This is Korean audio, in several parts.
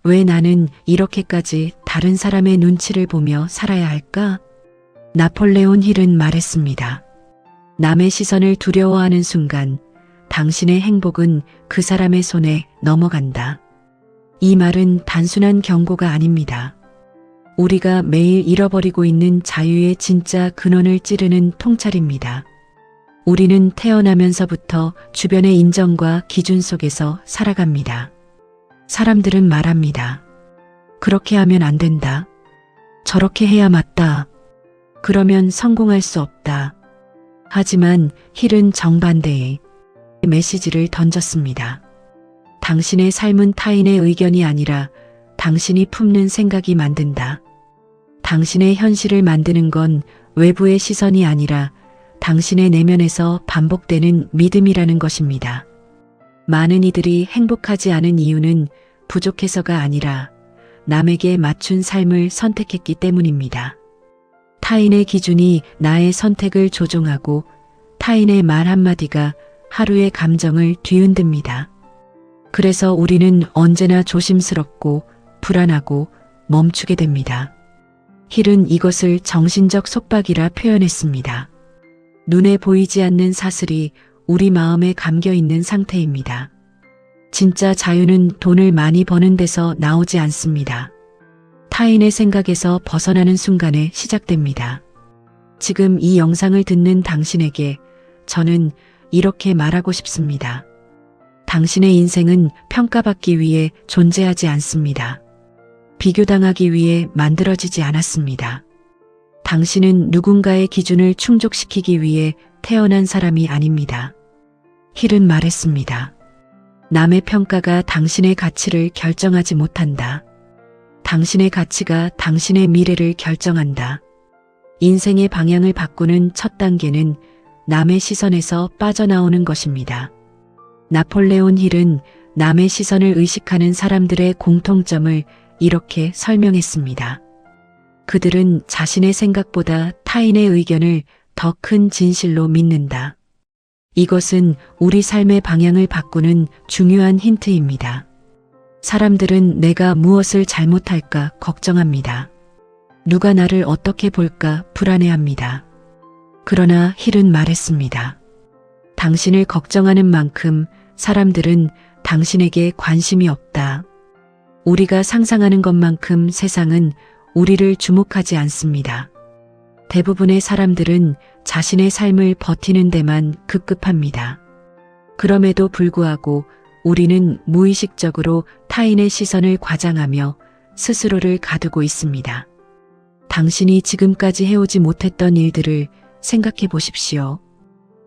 왜 나는 이렇게까지 다른 사람의 눈치를 보며 살아야 할까? 나폴레온 힐은 말했습니다. 남의 시선을 두려워하는 순간 당신의 행복은 그 사람의 손에 넘어간다. 이 말은 단순한 경고가 아닙니다. 우리가 매일 잃어버리고 있는 자유의 진짜 근원을 찌르는 통찰입니다. 우리는 태어나면서부터 주변의 인정과 기준 속에서 살아갑니다. 사람들은 말합니다. 그렇게 하면 안 된다. 저렇게 해야 맞다. 그러면 성공할 수 없다. 하지만 힐은 정반대의 메시지를 던졌습니다. 당신의 삶은 타인의 의견이 아니라 당신이 품는 생각이 만든다. 당신의 현실을 만드는 건 외부의 시선이 아니라 당신의 내면에서 반복되는 믿음이라는 것입니다. 많은 이들이 행복하지 않은 이유는 부족해서가 아니라 남에게 맞춘 삶을 선택했기 때문입니다. 타인의 기준이 나의 선택을 조종하고 타인의 말 한마디가 하루의 감정을 뒤흔듭니다. 그래서 우리는 언제나 조심스럽고 불안하고 멈추게 됩니다. 힐은 이것을 정신적 속박이라 표현했습니다. 눈에 보이지 않는 사슬이 우리 마음에 감겨 있는 상태입니다. 진짜 자유는 돈을 많이 버는 데서 나오지 않습니다. 타인의 생각에서 벗어나는 순간에 시작됩니다. 지금 이 영상을 듣는 당신에게 저는 이렇게 말하고 싶습니다. 당신의 인생은 평가받기 위해 존재하지 않습니다. 비교당하기 위해 만들어지지 않았습니다. 당신은 누군가의 기준을 충족시키기 위해 태어난 사람이 아닙니다. 힐은 말했습니다. 남의 평가가 당신의 가치를 결정하지 못한다. 당신의 가치가 당신의 미래를 결정한다. 인생의 방향을 바꾸는 첫 단계는 남의 시선에서 빠져나오는 것입니다. 나폴레온 힐은 남의 시선을 의식하는 사람들의 공통점을 이렇게 설명했습니다. 그들은 자신의 생각보다 타인의 의견을 더 큰 진실로 믿는다. 이것은 우리 삶의 방향을 바꾸는 중요한 힌트입니다. 사람들은 내가 무엇을 잘못할까 걱정합니다. 누가 나를 어떻게 볼까 불안해합니다. 그러나 힐은 말했습니다. 당신을 걱정하는 만큼 사람들은 당신에게 관심이 없다. 우리가 상상하는 것만큼 세상은 우리를 주목하지 않습니다. 대부분의 사람들은 자신의 삶을 버티는 데만 급급합니다. 그럼에도 불구하고 우리는 무의식적으로 타인의 시선을 과장하며 스스로를 가두고 있습니다. 당신이 지금까지 해오지 못했던 일들을 생각해 보십시오.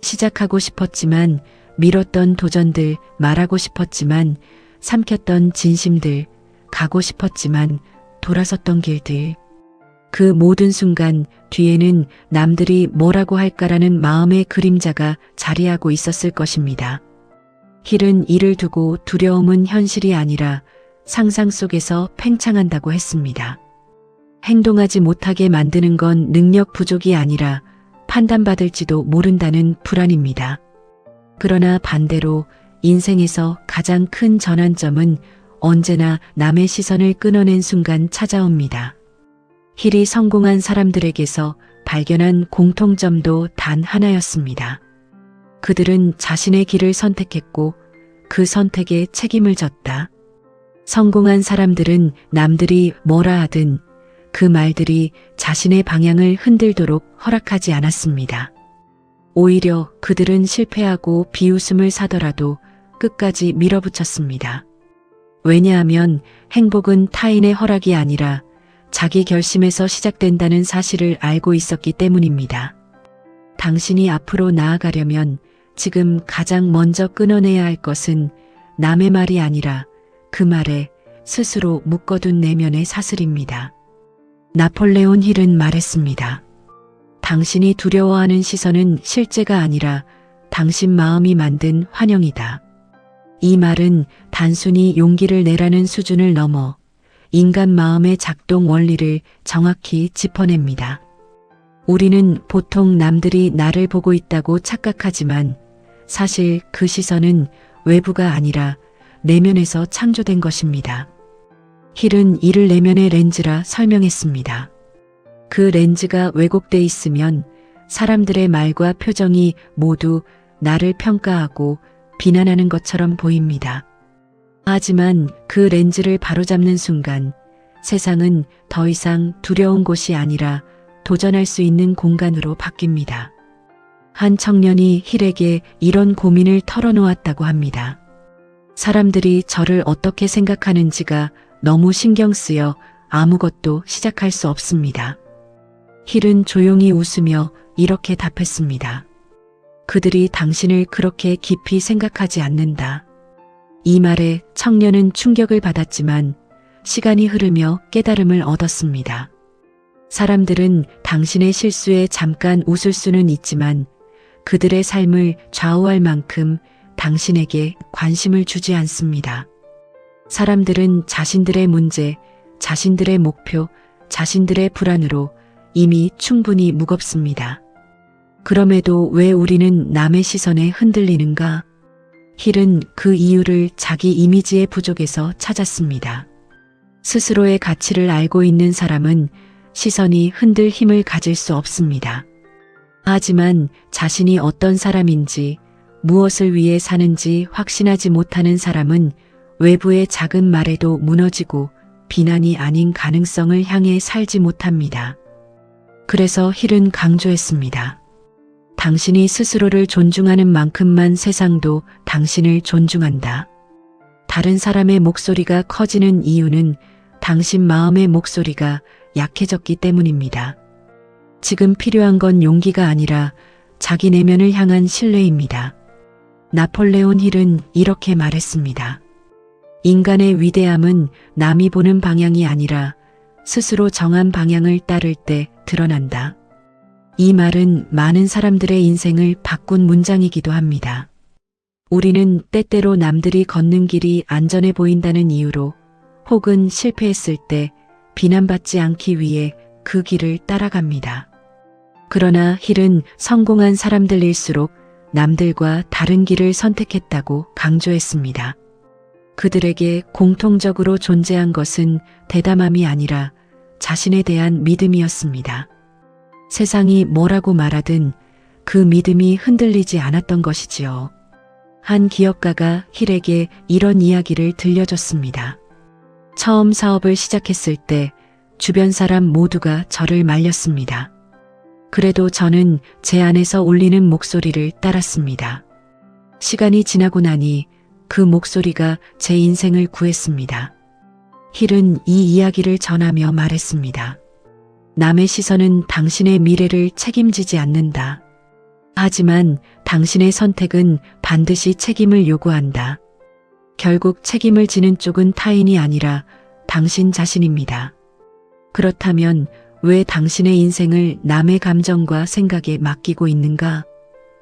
시작하고 싶었지만 미뤘던 도전들, 말하고 싶었지만 삼켰던 진심들, 가고 싶었지만 돌아섰던 길들. 그 모든 순간 뒤에는 남들이 뭐라고 할까라는 마음의 그림자가 자리하고 있었을 것입니다. 힐은 이를 두고 두려움은 현실이 아니라 상상 속에서 팽창한다고 했습니다. 행동하지 못하게 만드는 건 능력 부족이 아니라 판단받을지도 모른다는 불안입니다. 그러나 반대로 인생에서 가장 큰 전환점은 언제나 남의 시선을 끊어낸 순간 찾아옵니다. 힐이 성공한 사람들에게서 발견한 공통점도 단 하나였습니다. 그들은 자신의 길을 선택했고 그 선택에 책임을 졌다. 성공한 사람들은 남들이 뭐라 하든 그 말들이 자신의 방향을 흔들도록 허락하지 않았습니다. 오히려 그들은 실패하고 비웃음을 사더라도 끝까지 밀어붙였습니다. 왜냐하면 행복은 타인의 허락이 아니라 자기 결심에서 시작된다는 사실을 알고 있었기 때문입니다. 당신이 앞으로 나아가려면 지금 가장 먼저 끊어내야 할 것은 남의 말이 아니라 그 말에 스스로 묶어둔 내면의 사슬입니다. 나폴레온 힐은 말했습니다. 당신이 두려워하는 시선은 실제가 아니라 당신 마음이 만든 환영이다. 이 말은 단순히 용기를 내라는 수준을 넘어 인간 마음의 작동 원리를 정확히 짚어냅니다. 우리는 보통 남들이 나를 보고 있다고 착각하지만 사실 그 시선은 외부가 아니라 내면에서 창조된 것입니다. 힐은 이를 내면의 렌즈라 설명했습니다. 그 렌즈가 왜곡돼 있으면 사람들의 말과 표정이 모두 나를 평가하고 비난하는 것처럼 보입니다. 하지만 그 렌즈를 바로잡는 순간 세상은 더 이상 두려운 곳이 아니라 도전할 수 있는 공간으로 바뀝니다. 한 청년이 힐에게 이런 고민을 털어놓았다고 합니다. 사람들이 저를 어떻게 생각하는지가 너무 신경 쓰여 아무것도 시작할 수 없습니다. 힐은 조용히 웃으며 이렇게 답했습니다. 그들이 당신을 그렇게 깊이 생각하지 않는다. 이 말에 청년은 충격을 받았지만 시간이 흐르며 깨달음을 얻었습니다. 사람들은 당신의 실수에 잠깐 웃을 수는 있지만 그들의 삶을 좌우할 만큼 당신에게 관심을 주지 않습니다. 사람들은 자신들의 문제, 자신들의 목표, 자신들의 불안으로 이미 충분히 무겁습니다. 그럼에도 왜 우리는 남의 시선에 흔들리는가? 힐은 그 이유를 자기 이미지의 부족에서 찾았습니다. 스스로의 가치를 알고 있는 사람은 시선이 흔들 힘을 가질 수 없습니다. 하지만 자신이 어떤 사람인지, 무엇을 위해 사는지 확신하지 못하는 사람은 외부의 작은 말에도 무너지고 비난이 아닌 가능성을 향해 살지 못합니다. 그래서 힐은 강조했습니다. 당신이 스스로를 존중하는 만큼만 세상도 당신을 존중한다. 다른 사람의 목소리가 커지는 이유는 당신 마음의 목소리가 약해졌기 때문입니다. 지금 필요한 건 용기가 아니라 자기 내면을 향한 신뢰입니다. 나폴레온 힐은 이렇게 말했습니다. 인간의 위대함은 남이 보는 방향이 아니라 스스로 정한 방향을 따를 때 드러난다. 이 말은 많은 사람들의 인생을 바꾼 문장이기도 합니다. 우리는 때때로 남들이 걷는 길이 안전해 보인다는 이유로 혹은 실패했을 때 비난받지 않기 위해 그 길을 따라갑니다. 그러나 힐은 성공한 사람들일수록 남들과 다른 길을 선택했다고 강조했습니다. 그들에게 공통적으로 존재한 것은 대담함이 아니라 자신에 대한 믿음이었습니다. 세상이 뭐라고 말하든 그 믿음이 흔들리지 않았던 것이지요. 한 기업가가 힐에게 이런 이야기를 들려줬습니다. 처음 사업을 시작했을 때 주변 사람 모두가 저를 말렸습니다. 그래도 저는 제 안에서 울리는 목소리를 따랐습니다. 시간이 지나고 나니 그 목소리가 제 인생을 구했습니다. 힐은 이 이야기를 전하며 말했습니다. 남의 시선은 당신의 미래를 책임지지 않는다. 하지만 당신의 선택은 반드시 책임을 요구한다. 결국 책임을 지는 쪽은 타인이 아니라 당신 자신입니다. 그렇다면 왜 당신의 인생을 남의 감정과 생각에 맡기고 있는가?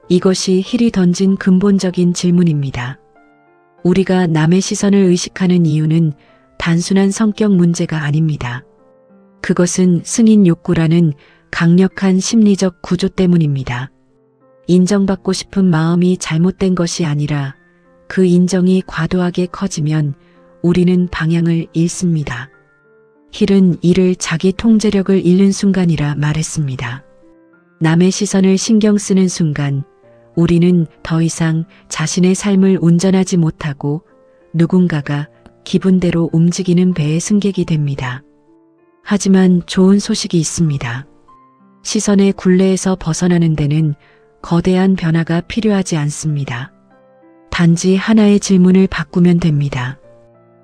이것이 힐이 던진 근본적인 질문입니다. 우리가 남의 시선을 의식하는 이유는 단순한 성격 문제가 아닙니다. 그것은 승인 욕구라는 강력한 심리적 구조 때문입니다. 인정받고 싶은 마음이 잘못된 것이 아니라 그 인정이 과도하게 커지면 우리는 방향을 잃습니다. 힐은 이를 자기 통제력을 잃는 순간이라 말했습니다. 남의 시선을 신경 쓰는 순간 우리는 더 이상 자신의 삶을 운전하지 못하고 누군가가 기분대로 움직이는 배의 승객이 됩니다. 하지만 좋은 소식이 있습니다. 시선의 굴레에서 벗어나는 데는 거대한 변화가 필요하지 않습니다. 단지 하나의 질문을 바꾸면 됩니다.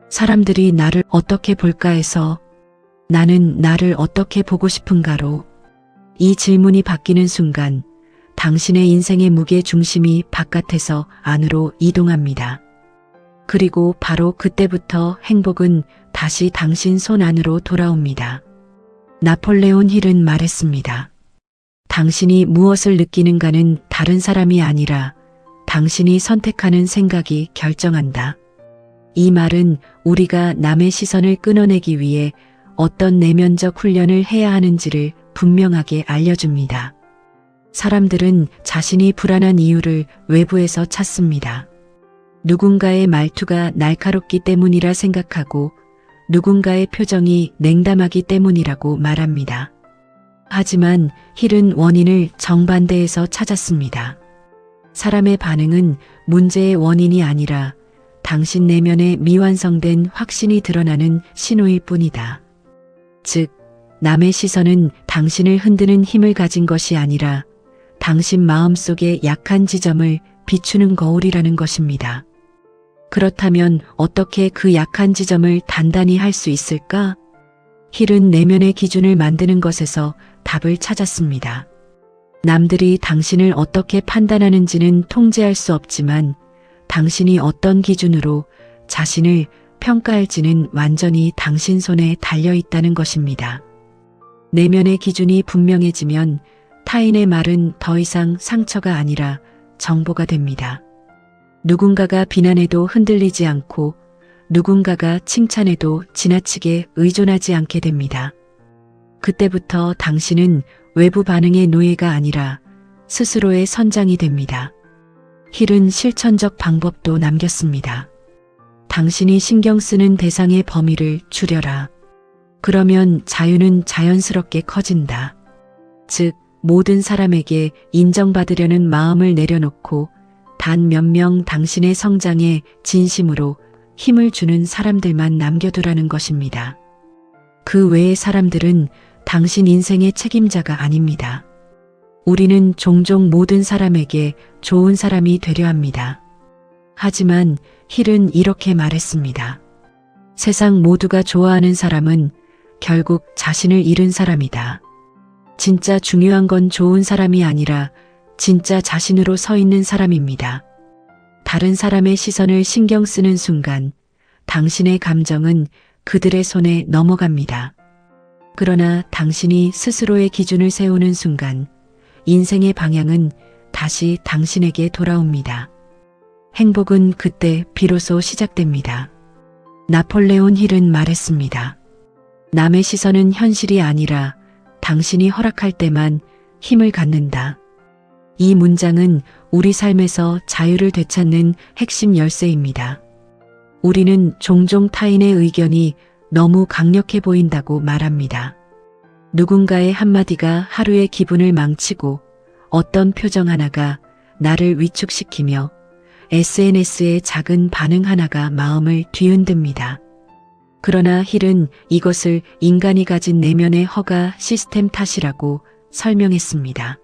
사람들이 나를 어떻게 볼까에서 나는 나를 어떻게 보고 싶은가로 이 질문이 바뀌는 순간 당신의 인생의 무게 중심이 바깥에서 안으로 이동합니다. 그리고 바로 그때부터 행복은 다시 당신 손 안으로 돌아옵니다. 나폴레온 힐은 말했습니다. 당신이 무엇을 느끼는가는 다른 사람이 아니라 당신이 선택하는 생각이 결정한다. 이 말은 우리가 남의 시선을 끊어내기 위해 어떤 내면적 훈련을 해야 하는지를 분명하게 알려줍니다. 사람들은 자신이 불안한 이유를 외부에서 찾습니다. 누군가의 말투가 날카롭기 때문이라 생각하고 누군가의 표정이 냉담하기 때문이라고 말합니다. 하지만 힐은 원인을 정반대에서 찾았습니다. 사람의 반응은 문제의 원인이 아니라 당신 내면의 미완성된 확신이 드러나는 신호일 뿐이다. 즉, 남의 시선은 당신을 흔드는 힘을 가진 것이 아니라 당신 마음속의 약한 지점을 비추는 거울이라는 것입니다. 그렇다면 어떻게 그 약한 지점을 단단히 할 수 있을까? 힐은 내면의 기준을 만드는 것에서 답을 찾았습니다. 남들이 당신을 어떻게 판단하는지는 통제할 수 없지만 당신이 어떤 기준으로 자신을 평가할지는 완전히 당신 손에 달려 있다는 것입니다. 내면의 기준이 분명해지면 타인의 말은 더 이상 상처가 아니라 정보가 됩니다. 누군가가 비난해도 흔들리지 않고 누군가가 칭찬해도 지나치게 의존하지 않게 됩니다. 그때부터 당신은 외부 반응의 노예가 아니라 스스로의 선장이 됩니다. 힐은 실천적 방법도 남겼습니다. 당신이 신경 쓰는 대상의 범위를 줄여라. 그러면 자유는 자연스럽게 커진다. 즉, 모든 사람에게 인정받으려는 마음을 내려놓고 단 몇 명 당신의 성장에 진심으로 힘을 주는 사람들만 남겨두라는 것입니다. 그 외의 사람들은 당신 인생의 책임자가 아닙니다. 우리는 종종 모든 사람에게 좋은 사람이 되려 합니다. 하지만 힐은 이렇게 말했습니다. 세상 모두가 좋아하는 사람은 결국 자신을 잃은 사람이다. 진짜 중요한 건 좋은 사람이 아니라 진짜 자신으로 서 있는 사람입니다. 다른 사람의 시선을 신경 쓰는 순간 당신의 감정은 그들의 손에 넘어갑니다. 그러나 당신이 스스로의 기준을 세우는 순간 인생의 방향은 다시 당신에게 돌아옵니다. 행복은 그때 비로소 시작됩니다. 나폴레온 힐은 말했습니다. 남의 시선은 현실이 아니라 당신이 허락할 때만 힘을 갖는다. 이 문장은 우리 삶에서 자유를 되찾는 핵심 열쇠입니다. 우리는 종종 타인의 의견이 너무 강력해 보인다고 말합니다. 누군가의 한마디가 하루의 기분을 망치고 어떤 표정 하나가 나를 위축시키며 SNS의 작은 반응 하나가 마음을 뒤흔듭니다. 그러나 힐은 이것을 인간이 가진 내면의 허가 시스템 탓이라고 설명했습니다.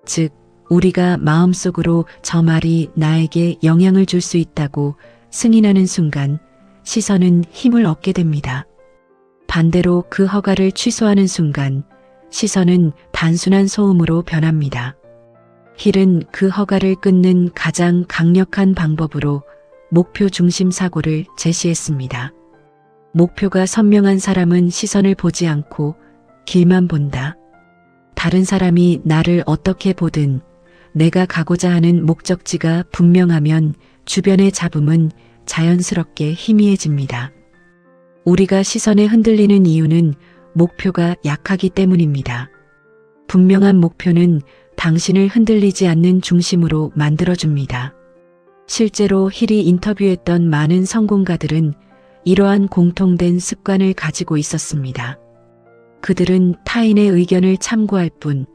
즉, 우리가 마음속으로 저 말이 나에게 영향을 줄 수 있다고 승인하는 순간 시선은 힘을 얻게 됩니다. 반대로 그 허가를 취소하는 순간 시선은 단순한 소음으로 변합니다. 힐은 그 허가를 끊는 가장 강력한 방법으로 목표 중심 사고를 제시했습니다. 목표가 선명한 사람은 시선을 보지 않고 길만 본다. 다른 사람이 나를 어떻게 보든 내가 가고자 하는 목적지가 분명하면 주변의 잡음은 자연스럽게 희미해집니다. 우리가 시선에 흔들리는 이유는 목표가 약하기 때문입니다. 분명한 목표는 당신을 흔들리지 않는 중심으로 만들어줍니다. 실제로 힐이 인터뷰했던 많은 성공가들은 이러한 공통된 습관을 가지고 있었습니다. 그들은 타인의 의견을 참고할 뿐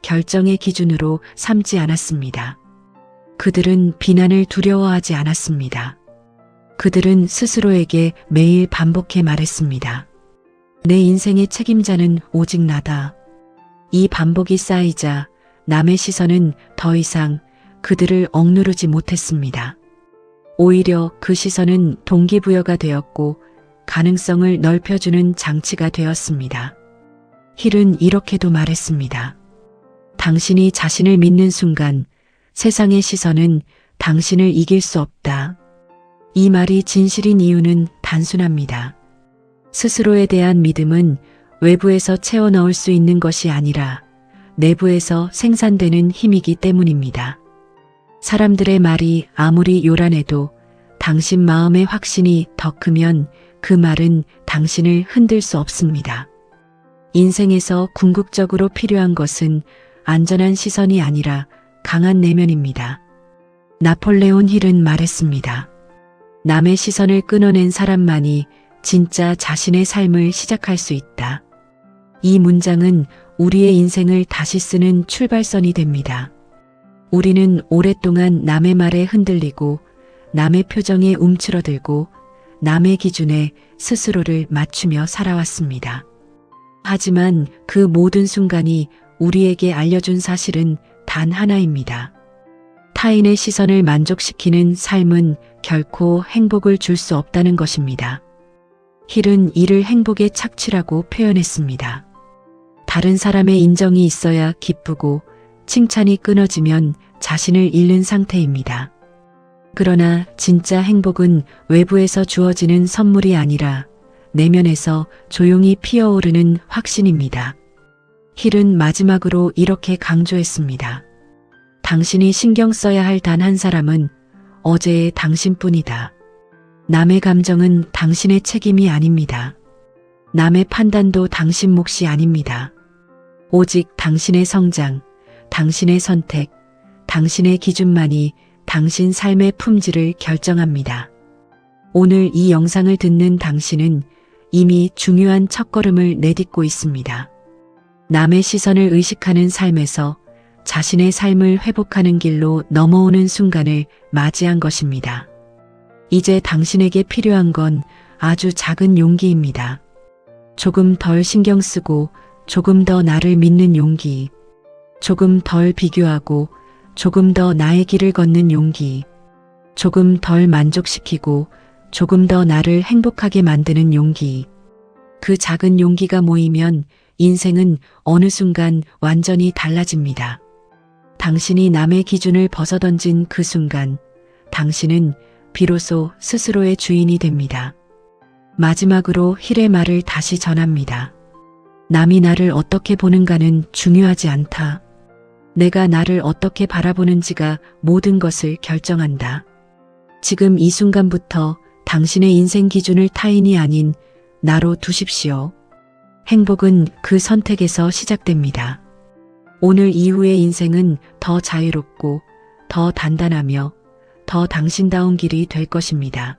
결정의 기준으로 삼지 않았습니다. 그들은 비난을 두려워하지 않았습니다. 그들은 스스로에게 매일 반복해 말했습니다. 내 인생의 책임자는 오직 나다. 이 반복이 쌓이자 남의 시선은 더 이상 그들을 억누르지 못했습니다. 오히려 그 시선은 동기부여가 되었고 가능성을 넓혀주는 장치가 되었습니다. 힐은 이렇게도 말했습니다. 당신이 자신을 믿는 순간 세상의 시선은 당신을 이길 수 없다. 이 말이 진실인 이유는 단순합니다. 스스로에 대한 믿음은 외부에서 채워 넣을 수 있는 것이 아니라 내부에서 생산되는 힘이기 때문입니다. 사람들의 말이 아무리 요란해도 당신 마음의 확신이 더 크면 그 말은 당신을 흔들 수 없습니다. 인생에서 궁극적으로 필요한 것은 안전한 시선이 아니라 강한 내면입니다. 나폴레온 힐은 말했습니다. 남의 시선을 끊어낸 사람만이 진짜 자신의 삶을 시작할 수 있다. 이 문장은 우리의 인생을 다시 쓰는 출발선이 됩니다. 우리는 오랫동안 남의 말에 흔들리고 남의 표정에 움츠러들고 남의 기준에 스스로를 맞추며 살아왔습니다. 하지만 그 모든 순간이 우리에게 알려준 사실은 단 하나입니다. 타인의 시선을 만족시키는 삶은 결코 행복을 줄 수 없다는 것입니다. 힐은 이를 행복의 착취라고 표현했습니다. 다른 사람의 인정이 있어야 기쁘고 칭찬이 끊어지면 자신을 잃는 상태입니다. 그러나 진짜 행복은 외부에서 주어지는 선물이 아니라 내면에서 조용히 피어오르는 확신입니다. 힐은 마지막으로 이렇게 강조했습니다. 당신이 신경 써야 할 단 한 사람은 어제의 당신뿐이다. 남의 감정은 당신의 책임이 아닙니다. 남의 판단도 당신 몫이 아닙니다. 오직 당신의 성장, 당신의 선택, 당신의 기준만이 당신 삶의 품질을 결정합니다. 오늘 이 영상을 듣는 당신은 이미 중요한 첫걸음을 내딛고 있습니다. 남의 시선을 의식하는 삶에서 자신의 삶을 회복하는 길로 넘어오는 순간을 맞이한 것입니다. 이제 당신에게 필요한 건 아주 작은 용기입니다. 조금 덜 신경 쓰고 조금 더 나를 믿는 용기, 조금 덜 비교하고 조금 더 나의 길을 걷는 용기, 조금 덜 만족시키고 조금 더 나를 행복하게 만드는 용기. 그 작은 용기가 모이면 인생은 어느 순간 완전히 달라집니다. 당신이 남의 기준을 벗어던진 그 순간, 당신은 비로소 스스로의 주인이 됩니다. 마지막으로 힐의 말을 다시 전합니다. 남이 나를 어떻게 보는가는 중요하지 않다. 내가 나를 어떻게 바라보는지가 모든 것을 결정한다. 지금 이 순간부터 당신의 인생 기준을 타인이 아닌 나로 두십시오. 행복은 그 선택에서 시작됩니다. 오늘 이후의 인생은 더 자유롭고 더 단단하며 더 당신다운 길이 될 것입니다.